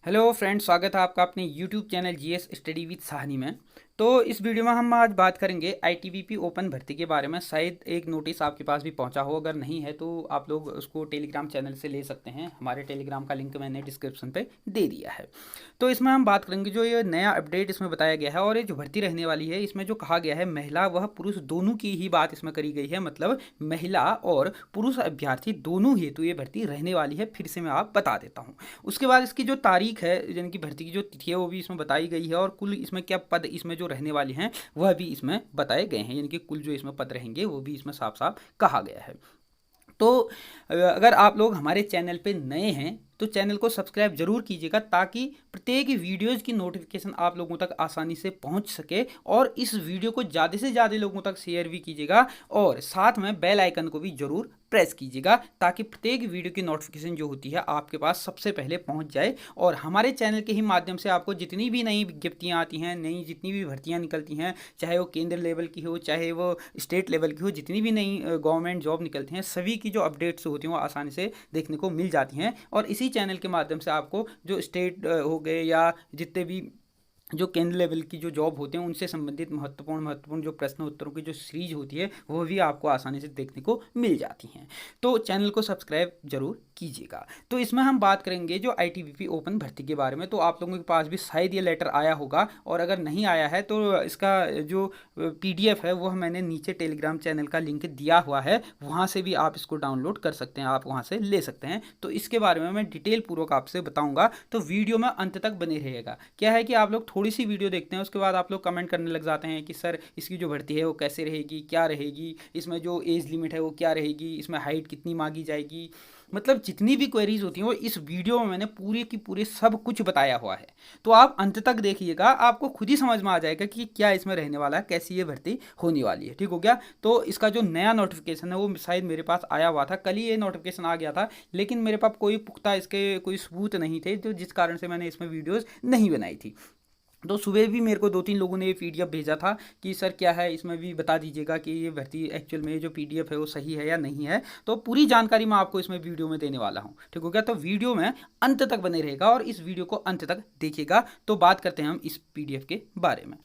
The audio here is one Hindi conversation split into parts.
हेलो फ्रेंड्स, स्वागत है आपका अपने YouTube channel GS study with Sahni में। तो इस वीडियो में हम आज बात करेंगे आईटीबीपी ओपन भर्ती के बारे में। शायद एक नोटिस आपके पास भी पहुंचा हो, अगर नहीं है तो आप लोग उसको टेलीग्राम चैनल से ले सकते हैं। हमारे टेलीग्राम का लिंक मैंने डिस्क्रिप्शन पे दे दिया है। तो इसमें हम बात करेंगे जो ये नया अपडेट इसमें बताया गया है और ये जो भर्ती रहने वाली है, इसमें जो कहा गया है महिला व पुरुष दोनों की ही बात इसमें करी गई है। मतलब महिला और पुरुष अभ्यर्थी दोनों हेतु ये भर्ती रहने वाली है। फिर से मैं आप बता देता हूँ। उसके बाद इसकी जो तारीख है, यानी कि भर्ती की जो तिथि है, वो भी इसमें बताई गई है और कुल इसमें क्या पद इसमें जो रहने वाले हैं वह भी इसमें बताए गए हैं। यानी कि कुल जो इसमें पद रहेंगे वो भी इसमें साफ साफ कहा गया है। तो अगर आप लोग हमारे चैनल पे नए हैं तो चैनल को सब्सक्राइब जरूर कीजिएगा, ताकि प्रत्येक वीडियोज़ की नोटिफिकेशन आप लोगों तक आसानी से पहुंच सके। और इस वीडियो को ज़्यादा से ज़्यादा लोगों तक शेयर भी कीजिएगा और साथ में बेल आइकन को भी ज़रूर प्रेस कीजिएगा, ताकि प्रत्येक वीडियो की नोटिफिकेशन जो होती है आपके पास सबसे पहले पहुंच जाए। और हमारे चैनल के ही माध्यम से आपको जितनी भी नई विज्ञप्तियाँ आती हैं, नई जितनी भी भर्तियाँ निकलती हैं, चाहे वो केंद्र लेवल की हो चाहे वो स्टेट लेवल की हो, जितनी भी नई गवर्नमेंट जॉब निकलती हैं, सभी की जो अपडेट्स होती हैं वो आसानी से देखने को मिल जाती हैं। और इसी चैनल के माध्यम से आपको जो स्टेट हो गए या जितने भी जो केंद्र लेवल की जो जॉब होते हैं उनसे संबंधित महत्वपूर्ण जो प्रश्न उत्तरों की जो सीरीज होती है वो भी आपको आसानी से देखने को मिल जाती हैं। तो चैनल को सब्सक्राइब जरूर कीजिएगा। तो इसमें हम बात करेंगे जो आईटीबीपी ओपन भर्ती के बारे में। तो आप लोगों के पास भी शायद ये लेटर आया होगा, और अगर नहीं आया है तो इसका जो पीडीएफ है वो मैंने नीचे टेलीग्राम चैनल का लिंक दिया हुआ है, वहाँ से भी आप इसको डाउनलोड कर सकते हैं, आप वहाँ से ले सकते हैं। तो इसके बारे में मैं डिटेल पूर्वक आपसे बताऊँगा, तो वीडियो में अंत तक बने रहेगा। क्या है कि आप लोग थोड़ी सी वीडियो देखते हैं, उसके बाद आप लोग कमेंट करने लग जाते हैं कि सर इसकी जो भर्ती है वो कैसे रहेगी, क्या रहेगी, इसमें जो एज लिमिट है वो क्या रहेगी, इसमें हाइट कितनी मांगी जाएगी। मतलब जितनी भी क्वेरीज होती हैं वो इस वीडियो में मैंने पूरे की पूरे सब कुछ बताया हुआ है। तो आप अंत तक देखिएगा, आपको खुद ही समझ में आ जाएगा कि क्या इसमें रहने वाला है, कैसी ये भर्ती होने वाली है। ठीक हो गया। तो इसका जो नया नोटिफिकेशन है वो शायद मेरे पास आया हुआ था, कल ही ये नोटिफिकेशन आ गया था, लेकिन मेरे पास कोई पुख्ता इसके कोई सबूत नहीं थे, तो जिस कारण से मैंने इसमें वीडियोज़ नहीं बनाई थी। तो सुबह भी मेरे को 2-3 लोगों ने ये पीडीएफ भेजा था कि सर क्या है, इसमें भी बता दीजिएगा कि ये भर्ती एक्चुअल में जो पीडीएफ है वो सही है या नहीं है। तो पूरी जानकारी मैं आपको इसमें वीडियो में देने वाला हूँ। ठीक हो गया। तो वीडियो में अंत तक बने रहेगा और इस वीडियो को अंत तक देखिएगा। तो बात करते हैं हम इस पीडीएफ के बारे में।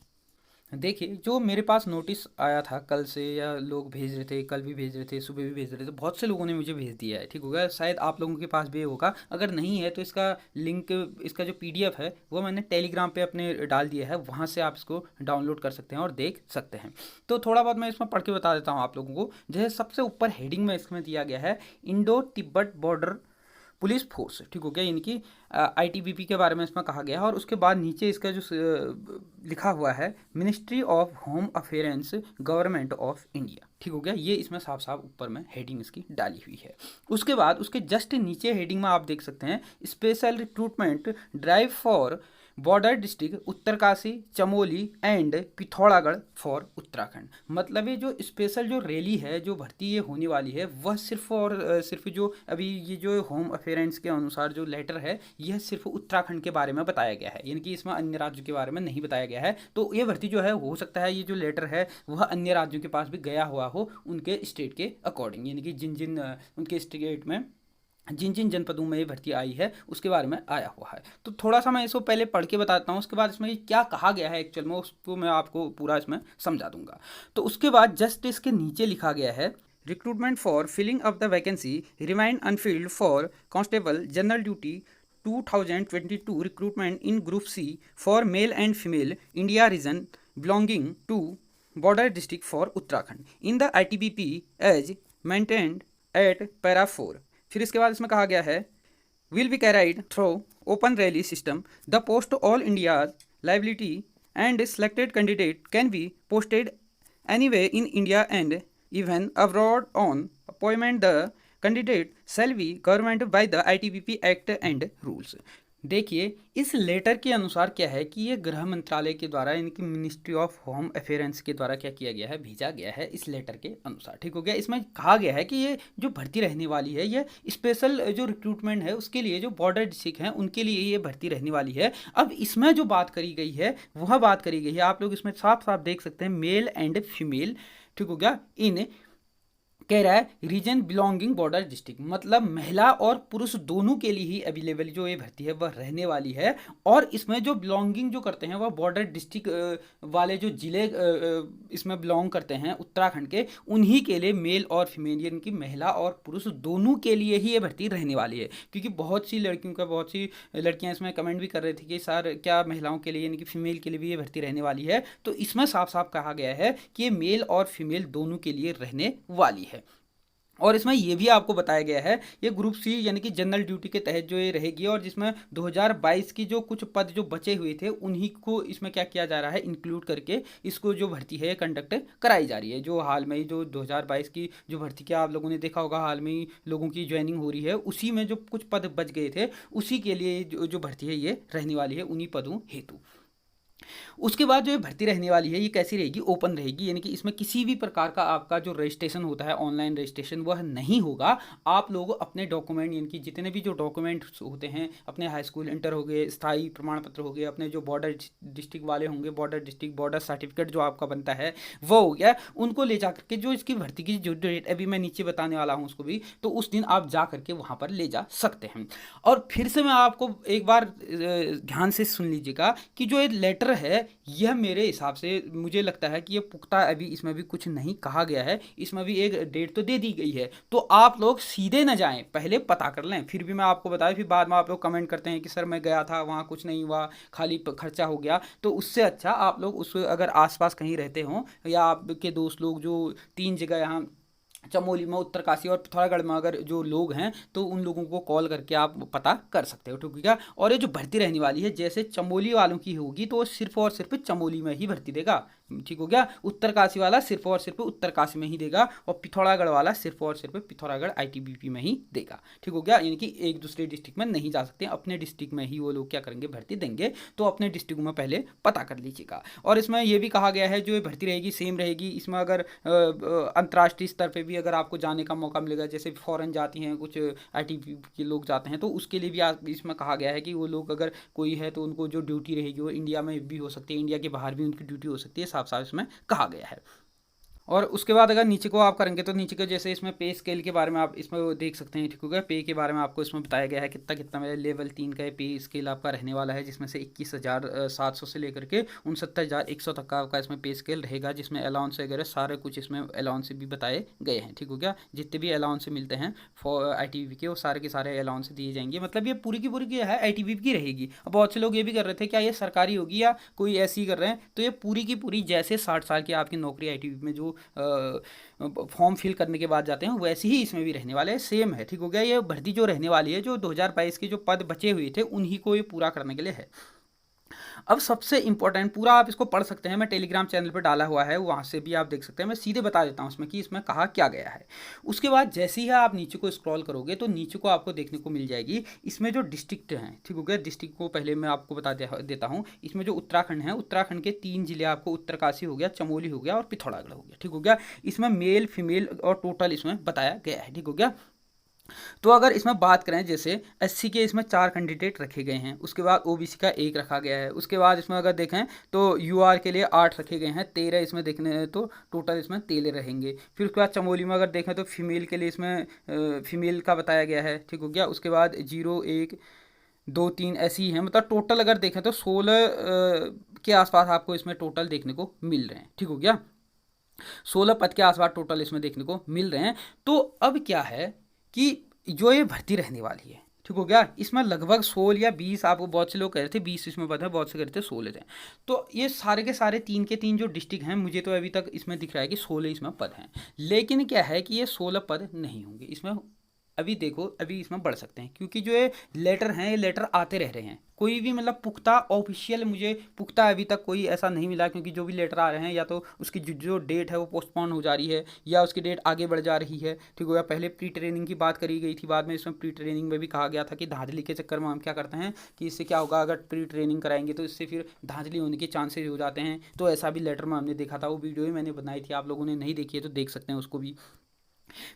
देखिए, जो मेरे पास नोटिस आया था कल से, या लोग भेज रहे थे, कल भी भेज रहे थे, सुबह भी भेज रहे थे, बहुत से लोगों ने मुझे भेज दिया है। ठीक हो गया। शायद आप लोगों के पास भी होगा, अगर नहीं है तो इसका लिंक, इसका जो पीडीएफ है वो मैंने टेलीग्राम पे अपने डाल दिया है, वहाँ से आप इसको डाउनलोड कर सकते हैं और देख सकते हैं। तो थोड़ा बहुत मैं इसमें पढ़ के बता देता हूँ आप लोगों को। जैसे सबसे ऊपर हेडिंग में इसमें दिया गया है Indo Tibet border police force. ठीक हो गया। यानी कि आईटीबीपी के बारे में इसमें कहा गया है। और उसके बाद नीचे इसका जो लिखा हुआ है ministry of home affairs government of India. ठीक हो गया। ये इसमें साफ साफ ऊपर में हेडिंग इसकी डाली हुई है। उसके बाद उसके जस्ट नीचे हेडिंग में आप देख सकते हैं special recruitment drive for border district Uttarkashi, Chamoli and Pithoragarh for Uttarakhand. मतलब ये जो स्पेशल जो रैली है, जो भर्ती ये होने वाली है, वह सिर्फ और सिर्फ जो अभी ये जो होम अफेयर्स के अनुसार जो लेटर है, यह सिर्फ उत्तराखंड के बारे में बताया गया है। यानी कि इसमें अन्य राज्यों के बारे में नहीं बताया गया है। तो ये भर्ती जो है, हो सकता है ये जो लेटर है वह अन्य राज्यों के पास भी गया हुआ हो, उनके स्टेट के अकॉर्डिंग। यानी कि जिन जिन उनके स्टेट में जिन जिन जनपदों में ये भर्ती आई है उसके बारे में आया हुआ है। तो थोड़ा सा मैं इसको पहले पढ़ के बताता हूँ, उसके बाद इसमें क्या कहा गया है एक्चुअल में उसको मैं आपको पूरा इसमें समझा दूंगा। तो उसके बाद जस्ट इसके नीचे लिखा गया है recruitment for filling of the vacancy remain unfilled for constable general duty 2022 recruitment in group C for male and female India region belonging to border district for Uttarakhand in the ITBP as mentioned at para 4। फिर इसके बाद इसमें कहा गया है will be carried through open rally system the post all India liability and selected candidate can be posted any way in India and even abroad on appointment the candidate shall be government by the ITBP act and rules. देखिए, इस लेटर के अनुसार क्या है कि ये गृह मंत्रालय के द्वारा, यानी कि मिनिस्ट्री ऑफ होम अफेयर्स के द्वारा क्या किया गया है, भेजा गया है इस लेटर के अनुसार। ठीक हो गया। इसमें कहा गया है कि ये जो भर्ती रहने वाली है, ये स्पेशल जो रिक्रूटमेंट है उसके लिए, जो बॉर्डर डिस्ट्रिक्ट हैं उनके लिए ये भर्ती रहने वाली है। अब इसमें जो बात करी गई है वह बात करी गई है, आप लोग इसमें साफ साफ देख सकते हैं, मेल एंड फीमेल। ठीक हो गया। इन कह रहा है रीजन बिलोंगिंग बॉर्डर डिस्ट्रिक्ट, मतलब महिला और पुरुष दोनों के लिए ही अवेलेबल जो ये भर्ती है वह रहने वाली है। और इसमें जो बिलोंगिंग जो करते हैं वह बॉर्डर डिस्ट्रिक्ट वाले जो जिले इसमें बिलोंग करते हैं उत्तराखंड के, उन्हीं के लिए मेल और फीमेल यानी कि महिला और पुरुष दोनों के लिए ही ये भर्ती रहने वाली है। क्योंकि बहुत सी लड़कियों का, बहुत सी लड़कियां इसमें कमेंट भी कर रही थी कि सर क्या महिलाओं के लिए यानी कि फीमेल के लिए भी ये भर्ती रहने वाली है, तो इसमें साफ साफ कहा गया है कि ये मेल और फीमेल दोनों के लिए रहने वाली है। और इसमें ये भी आपको बताया गया है ये ग्रुप सी यानी कि जनरल ड्यूटी के तहत जो ये रहेगी, और जिसमें 2022 की जो कुछ पद जो बचे हुए थे उन्हीं को इसमें क्या किया जा रहा है, इंक्लूड करके इसको जो भर्ती है कंडक्ट कराई जा रही है। जो हाल में ही जो 2022 की जो भर्ती क्या आप लोगों ने देखा होगा, हाल में ही लोगों की ज्वाइनिंग हो रही है, उसी में जो कुछ पद बच गए थे उसी के लिए जो भर्ती है ये रहने वाली है उन्हीं पदों हेतु। उसके बाद जो ये भर्ती रहने वाली है ये कैसी रहेगी, ओपन रहेगी, यानी कि इसमें किसी भी प्रकार का आपका जो रजिस्ट्रेशन होता है ऑनलाइन रजिस्ट्रेशन वह नहीं होगा। आप लोग अपने डॉक्यूमेंट यानी कि जितने भी जो डॉक्यूमेंट्स होते हैं, अपने हाई स्कूल इंटर हो गए, स्थायी प्रमाण पत्र हो गए, अपने जो बॉर्डर डिस्ट्रिक्ट वाले होंगे, बॉर्डर डिस्ट्रिक्ट बॉर्डर सर्टिफिकेट जो आपका बनता है वो हो गया, उनको ले जा करके जो इसकी भर्ती की जो डेट अभी मैं नीचे बताने वाला हूँ उसको भी, तो उस दिन आप जा करके वहाँ पर ले जा सकते हैं। और फिर से मैं आपको एक बार ध्यान से सुन लीजिएगा कि जो ये लेटर है यह मेरे हिसाब से मुझे लगता है कि ये पुख्ता, अभी इसमें भी कुछ नहीं कहा गया है, इसमें भी एक डेट तो दे दी गई है, तो आप लोग सीधे न जाएं, पहले पता कर लें, फिर भी मैं आपको बताया, फिर बाद में आप लोग कमेंट करते हैं कि सर मैं गया था वहाँ कुछ नहीं हुआ, खाली खर्चा हो गया। तो उससे अच्छा आप लोग उस अगर आसपास कहीं रहते हों या आपके दोस्त लोग जो 3 जगह यहाँ चमोली में, उत्तरकाशी और पिथौरागढ़ में अगर जो लोग हैं तो उन लोगों को कॉल करके आप पता कर सकते हो, ठीक है। और ये जो भर्ती रहने वाली है जैसे चमोली वालों की होगी तो वो सिर्फ और सिर्फ चमोली में ही भर्ती देगा, ठीक हो गया। उत्तरकाशी वाला सिर्फ और सिर्फ उत्तरकाशी में ही देगा, और पिथौरागढ़ वाला सिर्फ और सिर्फ पिथौरागढ़ आईटीबीपी में ही देगा, ठीक हो गया। यानी कि एक दूसरे डिस्ट्रिक्ट में नहीं जा सकते, अपने डिस्ट्रिक्ट में ही वो लोग क्या करेंगे, भर्ती देंगे। तो अपने डिस्ट्रिक्ट में पहले पता कर लीजिएगा। और इसमें यह भी कहा गया है जो ये भर्ती रहेगी सेम रहेगी, इसमें अगर अंतर्राष्ट्रीय स्तर पर भी अगर आपको जाने का मौका मिलेगा, जैसे फॉरेन जाती हैं कुछ आईटीबीपी के लोग जाते हैं, तो उसके लिए भी इसमें कहा गया है कि वो लोग अगर कोई है तो उनको जो ड्यूटी रहेगी वो इंडिया में भी हो सकती है, इंडिया के बाहर भी उनकी ड्यूटी हो सकती है, साफ साफ इसमें कहा गया है। और उसके बाद अगर नीचे को आप करेंगे तो नीचे के जैसे इसमें पे स्केल के बारे में आप इसमें वो देख सकते हैं, ठीक हो गया। पे के बारे में आपको इसमें बताया गया है कितना कितना में लेवल 3 का पे स्केल आपका रहने वाला है, जिसमें से 21,700 से लेकर के 69,100 तक का आपका इसमें पे स्केल रहेगा, जिसमें अलाउंस वगैरह सारे कुछ इसमें अलाउंस भी बताए गए हैं, ठीक हो गया। जितने भी अलाउंस मिलते हैं फॉर ITBP के वो सारे के सारे अलाउंस दिए जाएंगे, मतलब ये पूरी की है ITBP की रहेगी। अब बहुत से लोग ये भी कर रहे थे क्या ये सरकारी होगी या कोई ऐसी ही कर रहे हैं, तो ये पूरी की पूरी जैसे 60 साल की आपकी नौकरी ITBP में जो फॉर्म फिल करने के बाद जाते हैं वैसे ही इसमें भी रहने वाले हैं, सेम है, ठीक हो गया। ये भर्ती जो रहने वाली है जो 2022 के जो पद बचे हुए थे उन्हीं को ये पूरा करने के लिए है। अब सबसे इंपॉर्टेंट पूरा आप इसको पढ़ सकते हैं, मैं टेलीग्राम चैनल पर डाला हुआ है, वहाँ से भी आप देख सकते हैं, मैं सीधे बता देता हूँ उसमें कि इसमें कहा क्या गया है। उसके बाद जैसे ही आप नीचे को स्क्रॉल करोगे तो नीचे को आपको देखने को मिल जाएगी इसमें जो डिस्ट्रिक्ट हैं, ठीक हो गया। डिस्ट्रिक्ट को पहले मैं आपको बता देता हूँ। इसमें जो उत्तराखंड है, उत्तराखंड के 3 जिले आपको उत्तरकाशी हो गया, चमोली हो गया और पिथौरागढ़ हो गया, ठीक हो गया। इसमें मेल फीमेल और टोटल इसमें बताया गया है, ठीक हो गया। तो अगर इसमें बात करें जैसे SC के इसमें 4 कैंडिडेट रखे गए हैं, उसके बाद OBC का 1 रखा गया है, उसके बाद इसमें अगर देखें तो UR के लिए 8 रखे गए हैं, 13 इसमें देखने तो टोटल इसमें 13 रहेंगे। फिर उसके बाद चमोली में अगर देखें तो फीमेल के लिए इसमें फीमेल का बताया गया है, ठीक हो गया। उसके बाद 0 1 2 3 ऐसी हैं, मतलब टोटल अगर देखें तो 16 के आसपास आपको इसमें टोटल देखने को मिल रहे हैं, ठीक हो गया। 16 पद के आसपास टोटल इसमें देखने को मिल रहे हैं। तो अब क्या है कि जो ये भर्ती रहने वाली है, ठीक हो गया, इसमें लगभग 16 या 20 आपको बहुत से लोग कह रहे थे 20 इसमें पद है, बहुत से कह रहे थे 16 थे। तो ये सारे के सारे 3 के 3 जो डिस्ट्रिक्ट हैं मुझे तो अभी तक इसमें दिख रहा है कि 16 इसमें पद हैं, लेकिन क्या है कि ये 16 पद नहीं होंगे इसमें। अभी देखो अभी इसमें बढ़ सकते हैं क्योंकि जो ये लेटर हैं ये लेटर आते रह रहे हैं, कोई भी मतलब पुख्ता ऑफिशियल मुझे पुख्ता अभी तक कोई ऐसा नहीं मिला, क्योंकि जो भी लेटर आ रहे हैं या तो उसकी जो डेट है वो पोस्टपोन हो जा रही है या उसकी डेट आगे बढ़ जा रही है, ठीक हो गया। पहले प्री ट्रेनिंग की बात करी गई थी, बाद में इसमें प्री ट्रेनिंग में भी कहा गया था कि धांधली के चक्कर में हम क्या करते हैं कि इससे क्या होगा, अगर प्री ट्रेनिंग कराएंगे तो इससे फिर धांधली होने के चांसेस हो जाते हैं। तो ऐसा भी लेटर में हमने देखा था, वो वीडियो ही मैंने बनाई थी, आप लोगों ने नहीं देखी है तो देख सकते हैं उसको भी।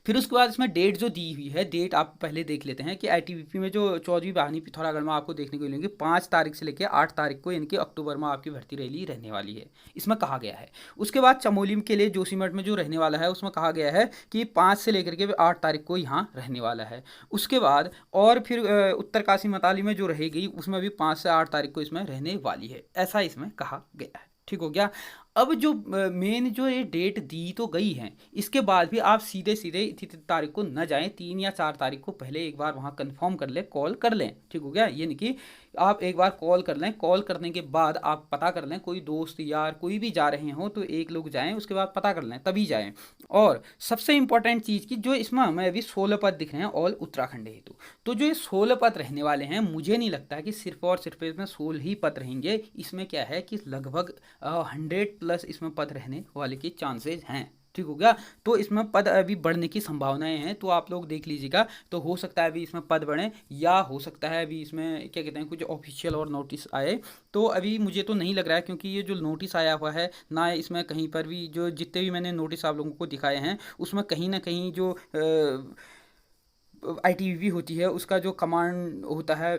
फिर उसके बाद इसमें डेट जो दी हुई है, डेट आप पहले देख लेते हैं कि आईटीबीपी में जो 14वीं बहाली पिथौरागढ़ में आपको देखने को मिलेंगे 5 तारीख से लेकर 8 तारीख को, यानी कि अक्टूबर में आपकी भर्ती रैली रहने वाली है, इसमें कहा गया है। उसके बाद चमोली के लिए जोशीमठ में जो रहने वाला है उसमें कहा गया है कि 5 से लेकर के 8 तारीख को यहाँ रहने वाला है। उसके बाद और फिर उत्तरकाशी मताली में जो रहेगी उसमें भी 5 से 8 तारीख को इसमें रहने वाली है, ऐसा इसमें कहा गया है। ठीक हो गया। अब जो मेन जो ये डेट दी तो गई है, इसके बाद भी आप सीधे सीधे इतनी तारीख को न जाएं, 3 या 4 तारीख को पहले एक बार वहाँ कंफर्म कर लें, कॉल कर लें। ठीक हो गया। ये नहीं कि आप एक बार कॉल कर लें, कॉल करने के बाद आप पता कर लें, कोई दोस्त यार कोई भी जा रहे हो तो एक लोग जाएं, उसके बाद पता कर लें तभी जाएं। और सबसे इंपॉर्टेंट चीज़ की जो इसमें हमें अभी 16 पद दिख रहे हैं ऑल उत्तराखंड हेतु, तो जो ये 16 पद रहने वाले हैं, मुझे नहीं लगता है कि सिर्फ और सिर्फ इसमें 16 ही पद रहेंगे। इसमें क्या है कि लगभग 100+ इसमें पद रहने वाले के चांसेस हैं। ठीक हो गया। तो इसमें पद अभी बढ़ने की संभावनाएं हैं, तो आप लोग देख लीजिएगा। तो हो सकता है अभी इसमें पद बढ़े, या हो सकता है अभी इसमें क्या कहते हैं कुछ ऑफिशियल और नोटिस आए। तो अभी मुझे तो नहीं लग रहा है, क्योंकि ये जो नोटिस आया हुआ है ना, इसमें कहीं पर भी जो जितने भी मैंने नोटिस आप लोगों को दिखाए हैं उसमें कहीं ना कहीं जो आईटीबीपी होती है उसका जो कमांड होता है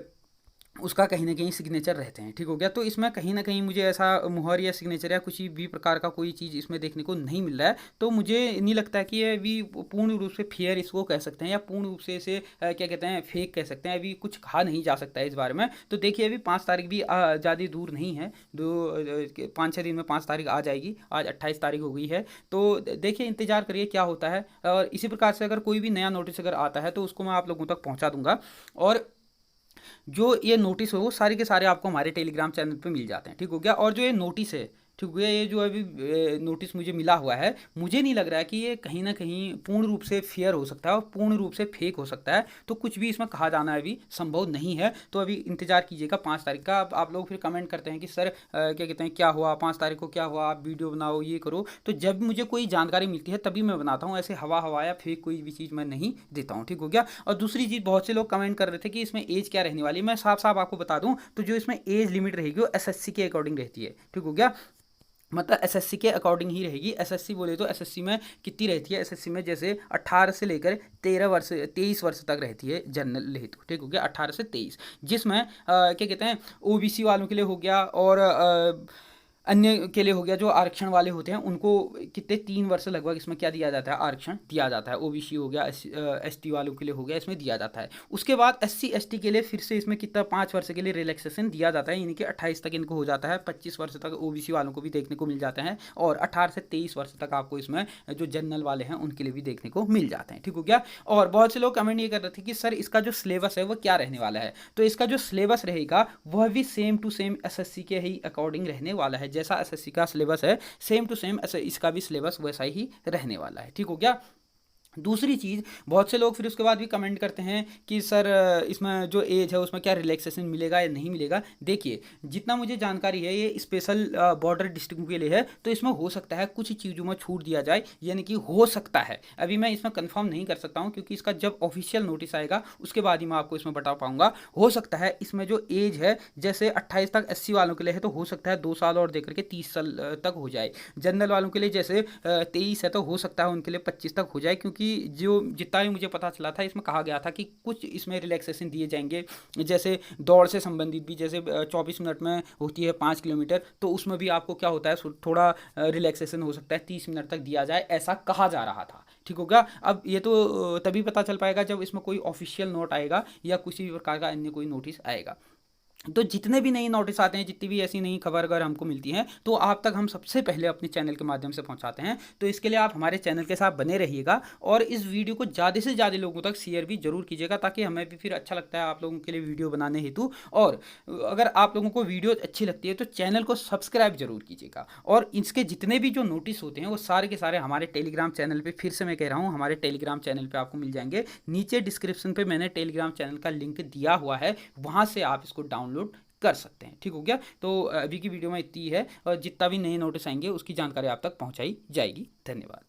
उसका कहीं ना कहीं सिग्नेचर रहते हैं। ठीक हो गया। तो इसमें कहीं ना कहीं मुझे ऐसा मुहर या सिग्नेचर या कुछ भी प्रकार का कोई चीज़ इसमें देखने को नहीं मिल रहा है। तो मुझे नहीं लगता है कि ये अभी पूर्ण रूप से फेयर इसको कह सकते हैं, या पूर्ण रूप से इसे क्या कहते हैं फेक कह सकते हैं। अभी कुछ कहा नहीं जा सकता है इस बारे में। तो देखिए अभी 5 तारीख भी ज़्यादा दूर नहीं है, 5-6 दिन में 5 तारीख आ जाएगी। आज 28 तारीख हो गई है। तो देखिए इंतज़ार करिए क्या होता है। और इसी प्रकार से अगर कोई भी नया नोटिस अगर आता है तो उसको मैं आप लोगों तक पहुँचा दूंगा। और जो ये नोटिस हो वो सारे के सारे आपको हमारे टेलीग्राम चैनल पे मिल जाते हैं। ठीक हो गया। और जो ये नोटिस है, ठीक हो गया, ये जो अभी नोटिस मुझे मिला हुआ है, मुझे नहीं लग रहा है कि ये कहीं ना कहीं पूर्ण रूप से फेयर हो सकता है और पूर्ण रूप से फेक हो सकता है। तो कुछ भी इसमें कहा जाना अभी संभव नहीं है। तो अभी इंतजार कीजिएगा 5 तारीख का। अब आप लोग फिर कमेंट करते हैं कि सर क्या कहते हैं क्या हुआ 5 तारीख को, क्या हुआ, आप वीडियो बनाओ ये करो। तो जब मुझे कोई जानकारी मिलती है तभी मैं बनाता हूँ, ऐसे हवा या फेक कोई भी चीज़ मैं नहीं देता हूँ। ठीक हो गया। और दूसरी चीज़, बहुत से लोग कमेंट कर रहे थे कि इसमें एज क्या रहने वाली है। मैं साफ साफ आपको बता दूं, तो जो इसमें एज लिमिट रहेगी वो एसएससी के अकॉर्डिंग रहती है। ठीक हो गया। मतलब एसएससी के अकॉर्डिंग ही रहेगी। एसएससी बोले तो एसएससी में कितनी रहती है, एसएससी में जैसे 18 से लेकर 23 वर्ष तक रहती है जनरल हेतु। ठीक हो गया। 18 से 23, जिसमें क्या कहते हैं ओबीसी वालों के लिए हो गया, और अन्य के लिए हो गया। जो आरक्षण वाले होते हैं उनको कितने 3 वर्ष लगभग इसमें क्या दिया जाता है, आरक्षण दिया जाता है। ओबीसी हो गया, एसटी वालों के लिए हो गया, इसमें दिया जाता है। उसके बाद एससी एसटी के लिए फिर से इसमें कितना 5 वर्ष के लिए रिलैक्सेशन दिया जाता है, यानी कि 28 तक इनको हो जाता है। 25 वर्ष तक ओबीसी वालों को भी देखने को मिल जाते हैं, और 18 से 23 वर्ष तक आपको इसमें जो जनरल वाले हैं उनके लिए भी देखने को मिल जाते हैं। ठीक हो गया। और बहुत से लोग कमेंट ये कर रहे थे कि सर इसका जो सिलेबस है वो क्या रहने वाला है। तो इसका जो सिलेबस रहेगा वह भी सेम टू सेम एसएससी के ही अकॉर्डिंग रहने वाला है। जैसा एसएससी का सिलेबस है सेम टू सेम ऐसे इसका भी सिलेबस वैसा ही रहने वाला है। ठीक हो गया। दूसरी चीज़, बहुत से लोग फिर उसके बाद भी कमेंट करते हैं कि सर इसमें जो एज है उसमें क्या रिलैक्सेशन मिलेगा या नहीं मिलेगा। देखिए जितना मुझे जानकारी है ये स्पेशल बॉर्डर डिस्ट्रिक्ट के लिए है, तो इसमें हो सकता है कुछ चीज़ों में छूट दिया जाए, यानी कि हो सकता है। अभी मैं इसमें कंफर्म नहीं कर सकता हूँ, क्योंकि इसका जब ऑफिशियल नोटिस आएगा उसके बाद ही मैं आपको इसमें बता पाऊंगा। हो सकता है इसमें जो एज है जैसे 28 तक एससी वालों के लिए है, तो हो सकता है 2 साल और देकर के 30 साल तक हो जाए। जनरल वालों के लिए जैसे 23 है तो हो सकता है उनके लिए 25 तक हो जाए, क्योंकि जो जितना भी मुझे पता चला था इसमें कहा गया था कि कुछ इसमें रिलैक्सेशन दिए जाएंगे। जैसे दौड़ से संबंधित भी, जैसे 24 मिनट में होती है 5 किलोमीटर, तो उसमें भी आपको क्या होता है थोड़ा रिलैक्सेशन हो सकता है, 30 मिनट तक दिया जाए, ऐसा कहा जा रहा था। ठीक होगा। अब ये तो तभी पता चल पाएगा जब इसमें कोई ऑफिशियल नोट आएगा या किसी भी प्रकार का अन्य कोई नोटिस आएगा। तो जितने भी नए नोटिस आते हैं, जितनी भी ऐसी नई खबर अगर हमको मिलती है तो आप तक हम सबसे पहले अपने चैनल के माध्यम से पहुंचाते हैं। तो इसके लिए आप हमारे चैनल के साथ बने रहिएगा, और इस वीडियो को ज़्यादा से ज़्यादा लोगों तक शेयर भी जरूर कीजिएगा, ताकि हमें भी फिर अच्छा लगता है आप लोगों के लिए वीडियो बनाने हेतु। और अगर आप लोगों को वीडियो अच्छी लगती है तो चैनल को सब्सक्राइब जरूर कीजिएगा। और इसके जितने भी जो नोटिस होते हैं वो सारे के सारे हमारे टेलीग्राम चैनल पर, फिर से मैं कह रहा हूँ, हमारे टेलीग्राम चैनल पर आपको मिल जाएंगे। नीचे डिस्क्रिप्शन पर मैंने टेलीग्राम चैनल का लिंक दिया हुआ है, वहाँ से आप इसको डाउनलोड कर सकते हैं। ठीक हो गया। तो अभी की वीडियो में इतनी ही है, और जितना भी नए नोटिस आएंगे उसकी जानकारी आप तक पहुंचाई जाएगी। धन्यवाद।